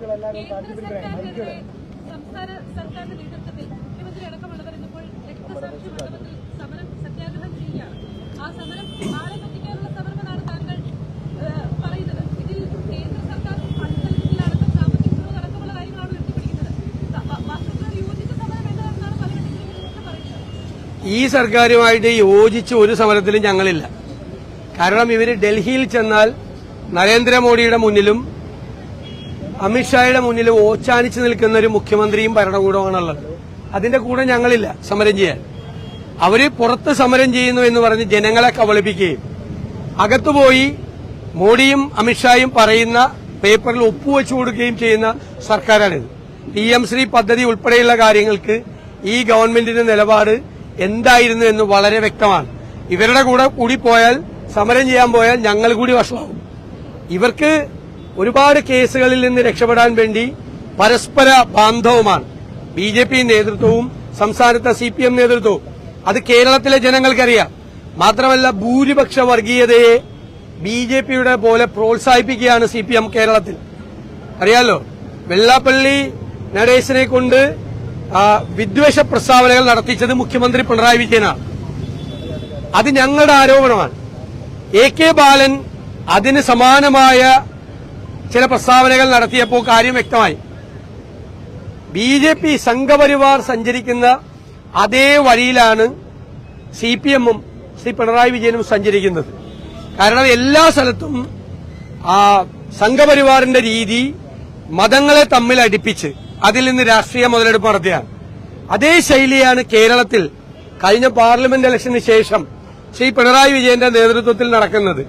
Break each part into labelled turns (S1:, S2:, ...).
S1: സംസ്ഥാന സർക്കാരിന്റെ നേതൃത്വത്തിൽ മുഖ്യമന്ത്രി അടക്കമുള്ളവർ ഇന്നിപ്പോൾ രക്തസാക്ഷി മണ്ഡലത്തിൽ സമരം സത്യാഗ്രഹം ചെയ്യുകയാണ്. ആ സമരം നാളെ പറ്റിക്കാനുള്ള സമരമെന്നാണ് താങ്കൾ പറയുന്നത്. ഇതിൽ കേന്ദ്ര സർക്കാർ ഫണ്ടിലടക്കം സാമ്പത്തിക അടക്കമുള്ള കാര്യങ്ങളാണ് എത്തിപ്പിടിക്കുന്നത്. വാസ്തവത്തിൽ യോജിച്ച സമരം എന്താണെന്നാണ് പല ഘട്ടങ്ങളിലും പറയുന്നത്.
S2: ഈ സർക്കാരുമായിട്ട് യോജിച്ച് ഒരു സമരത്തിലും ഞങ്ങളില്ല. കാരണം ഇവര് ഡൽഹിയിൽ ചെന്നാൽ നരേന്ദ്രമോദിയുടെ മുന്നിലും അമിത്ഷായുടെ മുന്നിൽ ഓച്ചാനിച്ച് നിൽക്കുന്ന ഒരു മുഖ്യമന്ത്രിയും ഭരണകൂടമാണുള്ളത്. അതിന്റെ കൂടെ ഞങ്ങളില്ല സമരം ചെയ്യാൻ. അവര് പുറത്ത് സമരം ചെയ്യുന്നു എന്ന് പറഞ്ഞ് ജനങ്ങളെ കബളിപ്പിക്കുകയും അകത്തുപോയി മോഡിയും അമിത്ഷായും പറയുന്ന പേപ്പറിൽ ഒപ്പുവെച്ചു കൊടുക്കുകയും ചെയ്യുന്ന സർക്കാരാണിത്. PM ശ്രീ പദ്ധതി ഉൾപ്പെടെയുള്ള കാര്യങ്ങൾക്ക് ഈ ഗവൺമെന്റിന്റെ നിലപാട് എന്തായിരുന്നു എന്ന് വളരെ വ്യക്തമാണ്. ഇവരുടെ കൂടെ കൂടി പോയാൽ, സമരം ചെയ്യാൻ പോയാൽ ഞങ്ങൾ കൂടി വഷളാവും. ഇവർക്ക് ഒരുപാട് കേസുകളിൽ നിന്ന് രക്ഷപ്പെടാൻ വേണ്ടി പരസ്പര ബാന്ധവുമാണ് BJP നേതൃത്വവും സംസ്ഥാനത്തെ CPM നേതൃത്വവും. അത് കേരളത്തിലെ ജനങ്ങൾക്കറിയാം. മാത്രമല്ല, ഭൂരിപക്ഷ വർഗീയതയെ BJPയുടെ പോലെ പ്രോത്സാഹിപ്പിക്കുകയാണ് CPM കേരളത്തിൽ. അറിയാലോ, വെള്ളാപ്പള്ളി നടേശനെ കൊണ്ട് വിദ്വേഷ പ്രസ്താവനകൾ നടത്തിച്ചത് മുഖ്യമന്ത്രി പിണറായി വിജയനാണ്. അത് ഞങ്ങളുടെ ആരോപണമാണ്. AK ബാലൻ അതിന് സമാനമായ ചില പ്രസ്താവനകൾ നടത്തിയപ്പോൾ കാര്യം വ്യക്തമായി. BJP സംഘപരിവാർ സഞ്ചരിക്കുന്ന അതേ വഴിയിലാണ് CPMഉം ശ്രീ പിണറായി വിജയനും സഞ്ചരിക്കുന്നത്. കാരണം എല്ലാ സ്ഥലത്തും സംഘപരിവാറിന്റെ രീതി മതങ്ങളെ തമ്മിൽ അടുപ്പിച്ച് അതിൽ നിന്ന് രാഷ്ട്രീയ മുതലെടുപ്പ് നടത്തിയാണ്. അതേ ശൈലിയാണ് കേരളത്തിൽ കഴിഞ്ഞ പാർലമെന്റ് ഇലക്ഷന് ശേഷം ശ്രീ പിണറായി വിജയന്റെ നേതൃത്വത്തിൽ നടക്കുന്നത്.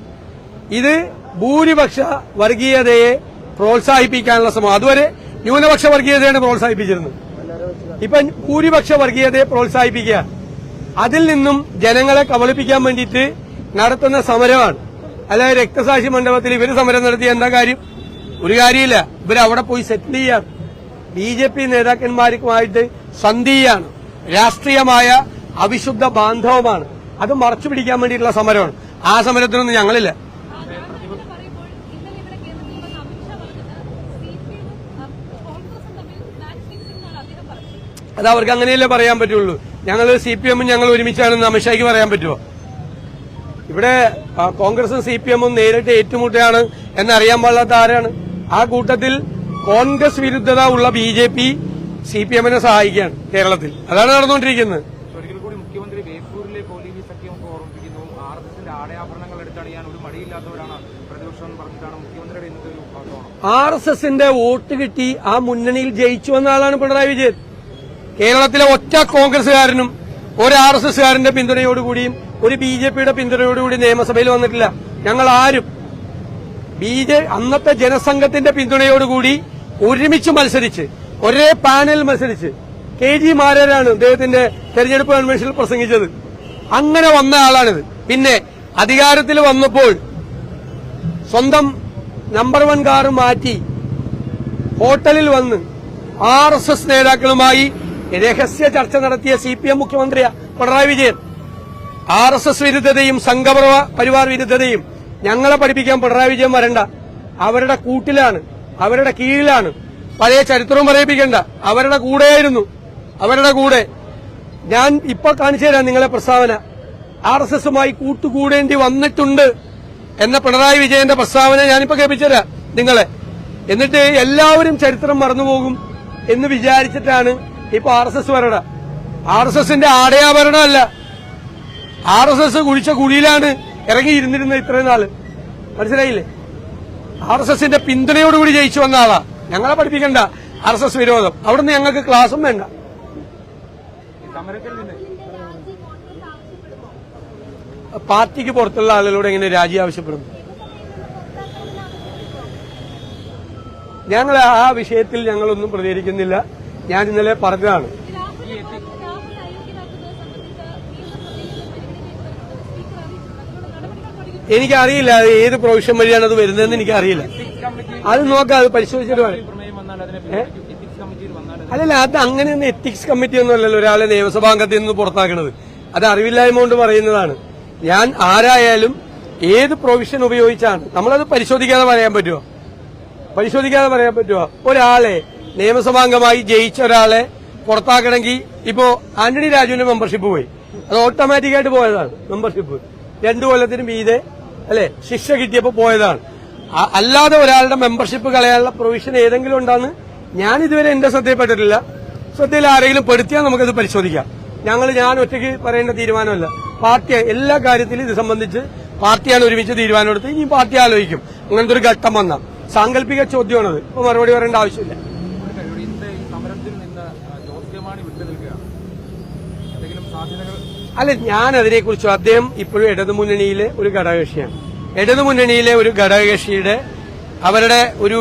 S2: ഇത് ഭൂരിപക്ഷ വർഗീയതയെ പ്രോത്സാഹിപ്പിക്കാനുള്ള ശ്രമം. അതുവരെ ന്യൂനപക്ഷ വർഗീയതയാണ് പ്രോത്സാഹിപ്പിച്ചിരുന്നത്. ഇപ്പൊ ഭൂരിപക്ഷ വർഗീയതയെ പ്രോത്സാഹിപ്പിക്കുക, അതിൽ നിന്നും ജനങ്ങളെ കബളിപ്പിക്കാൻ വേണ്ടിയിട്ട് നടത്തുന്ന സമരമാണ്. അല്ലാതെ രക്തസാക്ഷി മണ്ഡപത്തിൽ ഇവര് സമരം നടത്തിയ എന്താ കാര്യം? ഒരു കാര്യമില്ല. ഇവരവിടെ പോയി സെറ്റിൽ ചെയ്യാൻ BJP നേതാക്കന്മാരുമായിട്ട് സന്ധിയാണ്. രാഷ്ട്രീയമായ അവിശുദ്ധ ബാന്ധവമാണ്. അത് മറച്ചു പിടിക്കാൻ വേണ്ടിയിട്ടുള്ള സമരമാണ്. ആ സമരത്തിനൊന്നും ഞങ്ങളില്ല. അത് അവർക്ക് അങ്ങനെയല്ലേ പറയാൻ പറ്റുള്ളൂ. ഞങ്ങൾ CPMഉം ഞങ്ങൾ ഒരുമിച്ചാണെന്ന് അമിത്ഷായ്ക്ക് പറയാൻ പറ്റുമോ? ഇവിടെ കോൺഗ്രസും CPMഉം നേരിട്ട് ഏറ്റുമുട്ടുകയാണ് എന്നറിയാൻ പാടില്ലാത്ത ആരാണ്? ആ കൂട്ടത്തിൽ കോൺഗ്രസ് വിരുദ്ധത ഉള്ള BJP CPMനെ സഹായിക്കുകയാണ് കേരളത്തിൽ. അതാണ് നടന്നുകൊണ്ടിരിക്കുന്നത്.
S3: ഒരിക്കൽ കൂടി മുഖ്യമന്ത്രി ബേപ്പൂരിലെ പോലീസ് സഖ്യമൊക്കെ ഓർമ്മിപ്പിക്കുന്നു. RSSന്റെ ആടയാഭരണങ്ങൾ എടുത്തണിയാൻ ഒരു മടിയില്ലാത്തവരാണ് പ്രതിപക്ഷം എന്ന് പറഞ്ഞിട്ടാണ് മുഖ്യമന്ത്രിയുടെ ഇന്നത്തെ ഒരു ആരോപണം.
S2: RSSന്റെ വോട്ട് കിട്ടി ആ മുന്നണിയിൽ ജയിച്ചു വന്ന ആളാണ് പിണറായി വിജയൻ. കേരളത്തിലെ ഒറ്റ കോൺഗ്രസുകാരനും ഒരു RSSകാരന്റെ പിന്തുണയോടുകൂടിയും ഒരു BJPയുടെ പിന്തുണയോടുകൂടി നിയമസഭയിൽ വന്നിട്ടില്ല. ഞങ്ങൾ ആരും അന്നത്തെ ജനസംഘത്തിന്റെ പിന്തുണയോടുകൂടി ഒരുമിച്ച് മത്സരിച്ച് ഒരേ പാനൽ മത്സരിച്ച് KG മാരാരാണ് അദ്ദേഹത്തിന്റെ തെരഞ്ഞെടുപ്പ് കൺവെൻഷനിൽ പ്രസംഗിച്ചത്. അങ്ങനെ വന്ന ആളാണിത്. പിന്നെ അധികാരത്തിൽ വന്നപ്പോൾ സ്വന്തം നമ്പർ 1 കാർ മാറ്റി ഹോട്ടലിൽ വന്ന് RSS നേതാക്കളുമായി രഹസ്യ ചർച്ച നടത്തിയ CPM മുഖ്യമന്ത്രി പിണറായി വിജയൻ. RSS വിരുദ്ധതയും സംഘപരിവാർ വിരുദ്ധതയും ഞങ്ങളെ പഠിപ്പിക്കാൻ പിണറായി വിജയൻ വരണ്ട. അവരുടെ കൂട്ടിലാണ്, അവരുടെ കീഴിലാണ്. പഴയ ചരിത്രവും പറയിപ്പിക്കണ്ട. അവരുടെ കൂടെയായിരുന്നു, അവരുടെ കൂടെ. ഞാൻ ഇപ്പൊ കാണിച്ചു തരാം നിങ്ങളെ പ്രസ്താവന. RSSുമായി കൂട്ടുകൂടേണ്ടി വന്നിട്ടുണ്ട് എന്ന പിണറായി വിജയന്റെ പ്രസ്താവന ഞാനിപ്പോ കേൾപ്പിച്ചുതരാം നിങ്ങളെ. എന്നിട്ട് എല്ലാവരും ചരിത്രം മറന്നുപോകും എന്ന് വിചാരിച്ചിട്ടാണ് ഇപ്പൊ RSS വരട. RSSന്റെ ആടയാഭരണമല്ല, RSS കുഴിച്ച കുഴിയിലാണ് ഇറങ്ങിയിരുന്നിരുന്നത് ഇത്രയും നാള്. മനസ്സിലായില്ലേ? RSSന്റെ പിന്തുണയോടുകൂടി ജയിച്ചു വന്ന ആളാ. ഞങ്ങളെ പഠിപ്പിക്കണ്ട RSS വിരോധം. അവിടുന്ന് ഞങ്ങൾക്ക് ക്ലാസും വേണ്ട. പാർട്ടിക്ക് പുറത്തുള്ള ആളുകളോട് എങ്ങനെ രാജി ആവശ്യപ്പെടുന്നു? ഞങ്ങൾ ആ വിഷയത്തിൽ ഞങ്ങളൊന്നും പ്രതികരിക്കുന്നില്ല. ഞാൻ ഇന്നലെ പറഞ്ഞതാണ്. എനിക്കറിയില്ല അത് ഏത് പ്രൊവിഷൻ വഴിയാണ് അത് വരുന്നതെന്ന് എനിക്കറിയില്ല. അത് നോക്കാം, അത് പരിശോധിച്ചിട്ട് അല്ലല്ല, അത് അങ്ങനെയൊന്നും എത്തിക്സ് കമ്മിറ്റി ഒന്നും അല്ലല്ലോ ഒരാളെ നിയമസഭാംഗത്തിൽ നിന്ന് പുറത്താക്കുന്നത്. അത് അറിവില്ലായ്മ കൊണ്ട് പറയുന്നതാണ്. ഞാൻ ആരായാലും ഏത് പ്രൊവിഷൻ ഉപയോഗിച്ചാണ്, നമ്മളത് പരിശോധിക്കാതെ പറയാൻ പറ്റുമോ? പരിശോധിക്കാതെ പറയാൻ പറ്റുമോ? ഒരാളെ നിയമസഭാംഗമായി ജയിച്ച ഒരാളെ പുറത്താക്കണമെങ്കിൽ ഇപ്പോ ആന്റണി രാജുവിന്റെ മെമ്പർഷിപ്പ് പോയി, അത് ഓട്ടോമാറ്റിക്കായിട്ട് പോയതാണ്. മെമ്പർഷിപ്പ് 2 കൊല്ലത്തിന് മീതെ അല്ലെ ശിക്ഷ കിട്ടിയപ്പോ പോയതാണ്. അല്ലാതെ ഒരാളുടെ മെമ്പർഷിപ്പ് കളയാനുള്ള പ്രൊവിഷൻ ഏതെങ്കിലും ഉണ്ടാന്ന് ഞാൻ ഇതുവരെ എന്റെ ശ്രദ്ധയിൽപ്പെട്ടിട്ടില്ല. ശ്രദ്ധയിൽ ആരെങ്കിലും പെടുത്തിയാൽ നമുക്കത് പരിശോധിക്കാം. ഞാൻ ഒറ്റയ്ക്ക് പറയേണ്ട തീരുമാനമല്ല. പാർട്ടി എല്ലാ കാര്യത്തിലും ഇത് സംബന്ധിച്ച് പാർട്ടിയാണ് ഒരുമിച്ച് തീരുമാനമെടുത്ത് ഇനി പാർട്ടി ആലോചിക്കും. അങ്ങനത്തെ ഒരു ഘട്ടം വന്ന സാങ്കല്പിക ചോദ്യമാണത്. ഇപ്പൊ മറുപടി പറയേണ്ട ആവശ്യമില്ല. അല്ല, ഞാൻ അതിനെക്കുറിച്ച് അദ്ദേഹം ഇപ്പോഴും ഇടതുമുന്നണിയിലെ ഒരു ഘടകകക്ഷിയാണ്. ഇടതുമുന്നണിയിലെ ഒരു ഘടകകക്ഷിയുടെ അവരുടെ ഒരു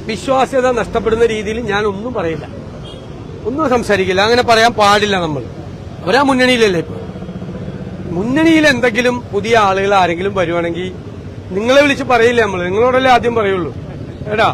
S2: വിശ്വാസ്യത നഷ്ടപ്പെടുന്ന രീതിയിൽ ഞാൻ ഒന്നും പറയില്ല, ഒന്നും സംസാരിക്കില്ല. അങ്ങനെ പറയാൻ പാടില്ല. നമ്മൾ ഒരാ മുന്നണിയിലല്ലേ ഇപ്പൊ. മുന്നണിയിൽ എന്തെങ്കിലും പുതിയ ആളുകൾ ആരെങ്കിലും വരുവാണെങ്കിൽ നിങ്ങളെ വിളിച്ച് പറയില്ല. നമ്മൾ നിങ്ങളോടല്ലേ ആദ്യം പറയുള്ളൂ. എടാ